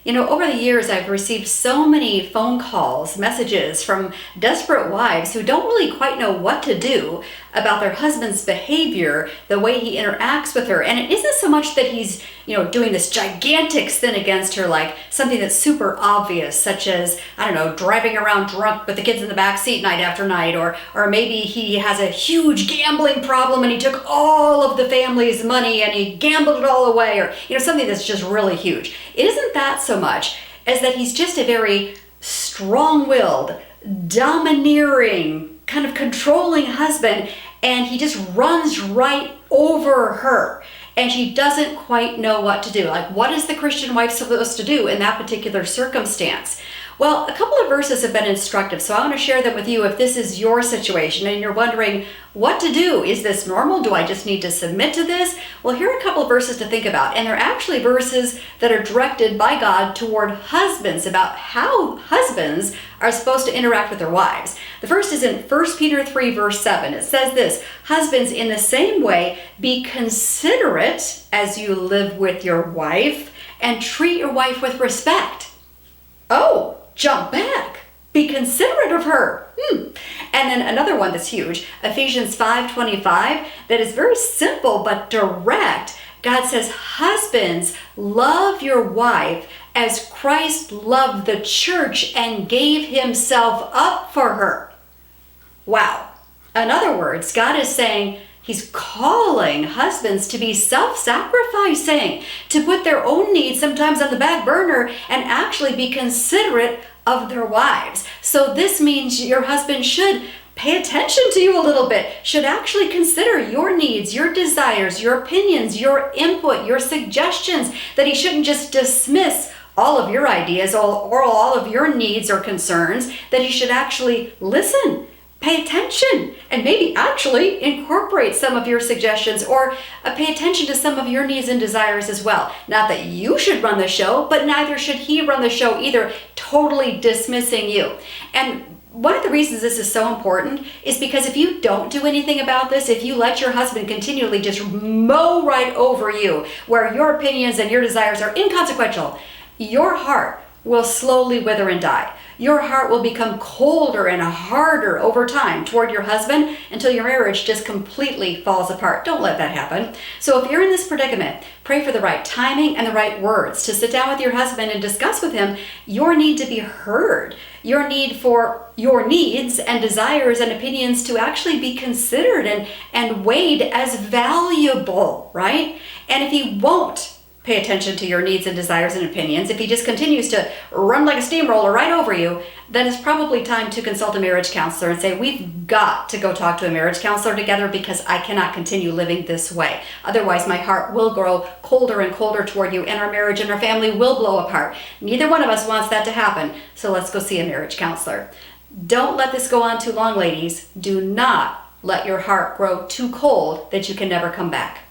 You know, over the years, I've received so many phone calls, messages from desperate wives who don't really quite know what to do about their husband's behavior, the way he interacts with her. And it isn't so much that he's, doing this gigantic sin against her, like something that's super obvious, such as, I don't know, driving around drunk with the kids in the back seat night after night, or maybe he has a huge gambling problem and he took all of the family's money and he gambled it all away, or, something that's just really huge. It isn't that so much as that he's just a very strong-willed, domineering, kind of controlling husband, and he just runs right over her. And she doesn't quite know what to do. Like, what is the Christian wife supposed to do in that particular circumstance? Well, a couple of verses have been instructive, so I want to share them with you if this is your situation and you're wondering what to do. Is this normal? Do I just need to submit to this? Well, here are a couple of verses to think about, and they're actually verses that are directed by God toward husbands about how husbands are supposed to interact with their wives. The first is in 1 Peter 3, verse 7. It says this: "Husbands, in the same way, be considerate as you live with your wife, and treat your wife with respect." Oh, jump back. Be considerate of her. And then another one that's huge, Ephesians 5:25, that is very simple but direct. God says, "Husbands, love your wife as Christ loved the church and gave himself up for her." Wow. In other words, God is saying, He's calling husbands to be self-sacrificing, to put their own needs sometimes on the back burner and actually be considerate of their wives. So this means your husband should pay attention to you a little bit, should actually consider your needs, your desires, your opinions, your input, your suggestions, that he shouldn't just dismiss all of your ideas or all of your needs or concerns, that he should actually listen, pay attention, and maybe actually incorporate some of your suggestions or pay attention to some of your needs and desires as well. Not that you should run the show, but neither should he run the show either, totally dismissing you. And one of the reasons this is so important is because if you don't do anything about this, if you let your husband continually just mow right over you, where your opinions and your desires are inconsequential, your heart will slowly wither and die. Your heart will become colder and harder over time toward your husband until your marriage just completely falls apart. Don't let that happen. So if you're in this predicament, pray for the right timing and the right words to sit down with your husband and discuss with him your need to be heard, your need for your needs and desires and opinions to actually be considered and weighed as valuable, right? And if he won't pay attention to your needs and desires and opinions, if he just continues to run like a steamroller right over you, then it's probably time to consult a marriage counselor and say, we've got to go talk to a marriage counselor together because I cannot continue living this way. Otherwise, my heart will grow colder and colder toward you, and our marriage and our family will blow apart. Neither one of us wants that to happen, so let's go see a marriage counselor. Don't let this go on too long, ladies. Do not let your heart grow too cold that you can never come back.